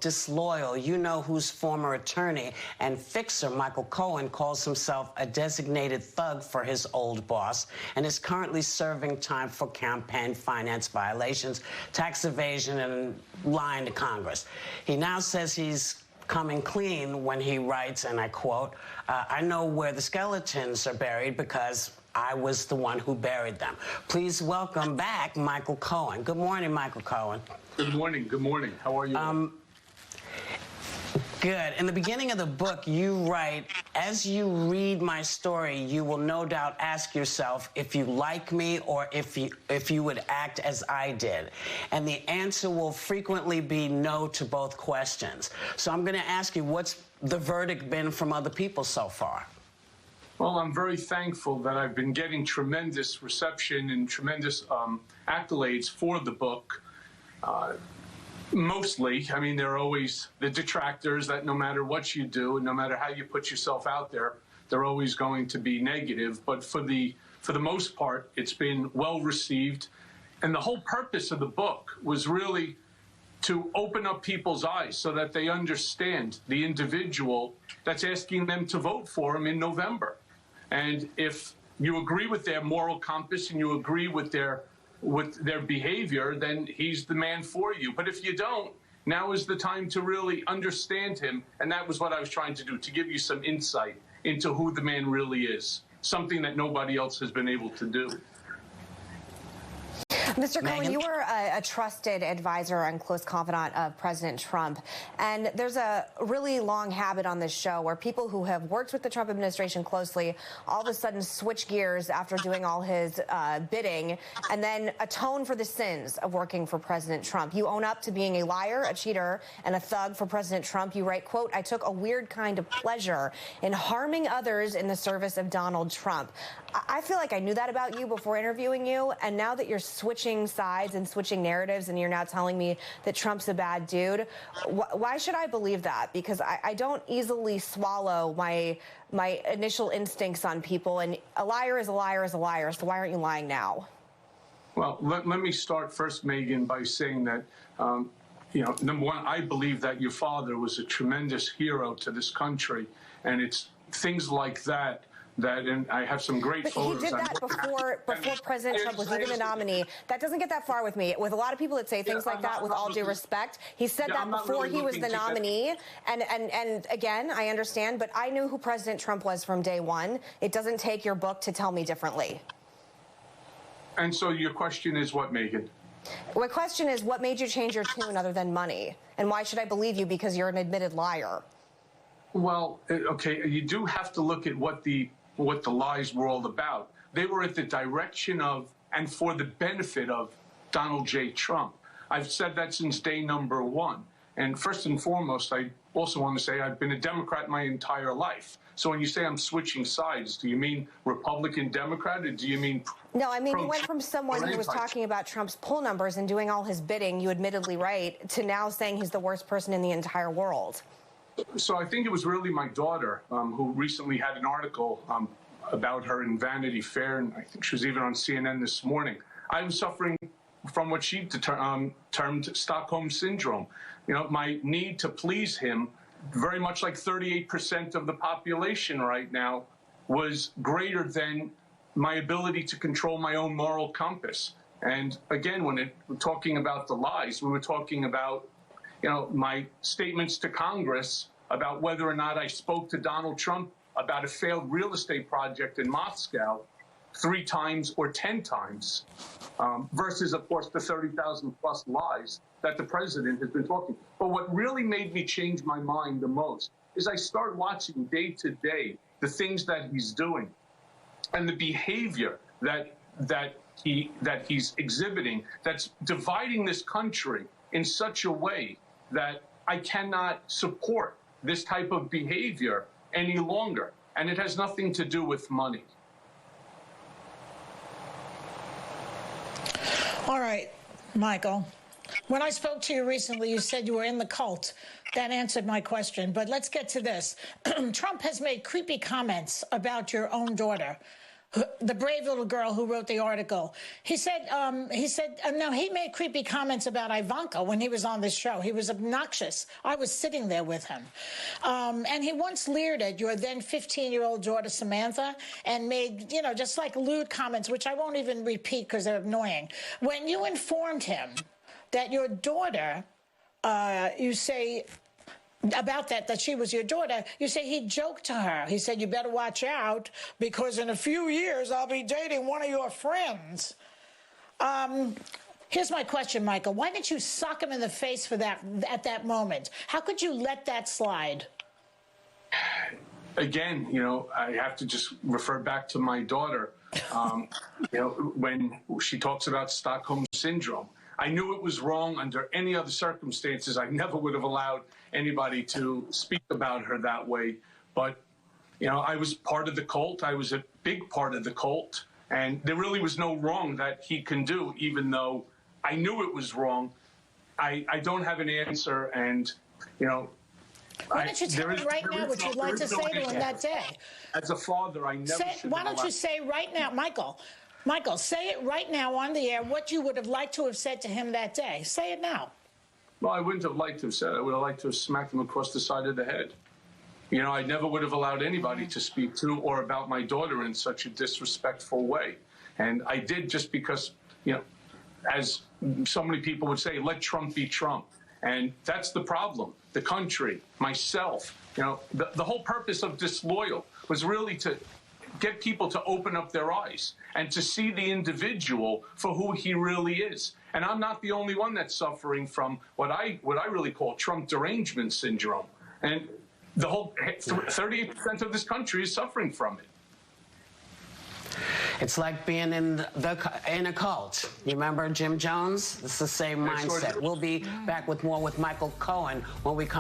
disloyal. You know whose former attorney and fixer, Michael Cohen, calls himself a designated thug for his old boss and is currently serving time for campaign finance violations, tax evasion, and lying to Congress. He now says he's coming clean when he writes, and I quote, I know where the skeletons are buried because I was the one who buried them. Please welcome back Michael Cohen. Good morning, Michael Cohen. Good morning. Good morning. How are you? Good. In the beginning of the book, you write, as you read my story, you will no doubt ask yourself if you like me or if you would act as I did. And the answer will frequently be no to both questions. So I'm going to ask you, what's the verdict been from other people so far? Well, I'm very thankful that I've been getting tremendous reception and tremendous accolades for the book. Mostly, I mean, there are always the detractors that no matter what you do and no matter how you put yourself out there, they're always going to be negative. But for the most part, it's been well received. And the whole purpose of the book was really to open up people's eyes so that they understand the individual that's asking them to vote for him in November. And if you agree with their moral compass and you agree with their behavior, then he's the man for you. But if you don't, now is the time to really understand him. And that was what I was trying to do, to give you some insight into who the man really is, something that nobody else has been able to do. Mr. Cohen, you were a trusted advisor and close confidant of President Trump. And there's a really long habit on this show where people who have worked with the Trump administration closely all of a sudden switch gears after doing all his bidding and then atone for the sins of working for President Trump. You own up to being a liar, a cheater, and a thug for President Trump. You write, quote, I took a weird kind of pleasure in harming others in the service of Donald Trump. I feel like I knew that about you before interviewing you. And now that you're switching sides and switching narratives and you're now telling me that Trump's a bad dude, why should I believe that? Because I don't easily swallow my initial instincts on people, and a liar is a liar is a liar, so why aren't you lying now? Well, let me start first, Megan, by saying that, number one, I believe that your father was a tremendous hero to this country, and it's things like that, and I have some great photos. He did that before President Trump was even the nominee. That doesn't get that far with me. With a lot of people that say things like that, with all due respect, he said that before he was the nominee. And again, I understand, but I knew who President Trump was from day one. It doesn't take your book to tell me differently. And so your question is what, Megan? My question is, what made you change your tune other than money? And why should I believe you because you're an admitted liar? Well, okay, you do have to look at what the lies were all about. They were at the direction of and for the benefit of Donald J. Trump. I've said that since day number one. And first and foremost, I also want to say I've been a Democrat my entire life. So when you say I'm switching sides, do you mean Republican Democrat, or do you mean... No, I mean, you went from someone who was talking about Trump's poll numbers and doing all his bidding, you admittedly right, to now saying he's the worst person in the entire world. So I think it was really my daughter who recently had an article about her in Vanity Fair, and I think she was even on CNN this morning. I was suffering from what she termed Stockholm Syndrome. You know, my need to please him, very much like 38% of the population right now, was greater than my ability to control my own moral compass. And again, when we're talking about the lies, we were talking about my statements to Congress about whether or not I spoke to Donald Trump about a failed real estate project in Moscow 3 times or 10 times, versus, of course, the 30,000 plus lies that the president has been talking. But what really made me change my mind the most is I start watching day to day the things that he's doing and the behavior that he's exhibiting that's dividing this country in such a way that I cannot support this type of behavior any longer. And it has nothing to do with money. All right, Michael. When I spoke to you recently, you said you were in the cult. That answered my question. But let's get to this. Trump has made creepy comments about your own daughter. the brave little girl who wrote the article. He said, no, he made creepy comments about Ivanka when he was on this show. He was obnoxious. I was sitting there with him. And he once leered at your then 15-year-old daughter, Samantha, and made, just like lewd comments, which I won't even repeat because they're annoying. When you informed him that your daughter, you say, about that she was your daughter, you say he joked to her. He said, you better watch out because in a few years I'll be dating one of your friends. Here's my question, Michael. Why didn't you sock him in the face for that at that moment? How could you let that slide? Again, I have to just refer back to my daughter. When she talks about Stockholm Syndrome, I knew it was wrong under any other circumstances. I never would have allowed anybody to speak about her that way. But, I was part of the cult. I was a big part of the cult. And there really was no wrong that he can do, even though I knew it was wrong. I don't have an answer. And, why don't you tell him right now what you'd like to say to him that day? As a father, I never should. Why don't you say right now, Michael, say it right now on the air, what you would have liked to have said to him that day. Say it now. Well, I wouldn't have liked to have said it. I would have liked to have smacked him across the side of the head. I never would have allowed anybody to speak to or about my daughter in such a disrespectful way. And I did just because, as so many people would say, let Trump be Trump. And that's the problem. The country, myself, the whole purpose of Disloyal was really to get people to open up their eyes and to see the individual for who he really is. And I'm not the only one that's suffering from what I really call Trump derangement syndrome. And the whole 38% of this country is suffering from it. It's like being in a cult. You remember Jim Jones? It's the same mindset. We'll be back with more with Michael Cohen when we come.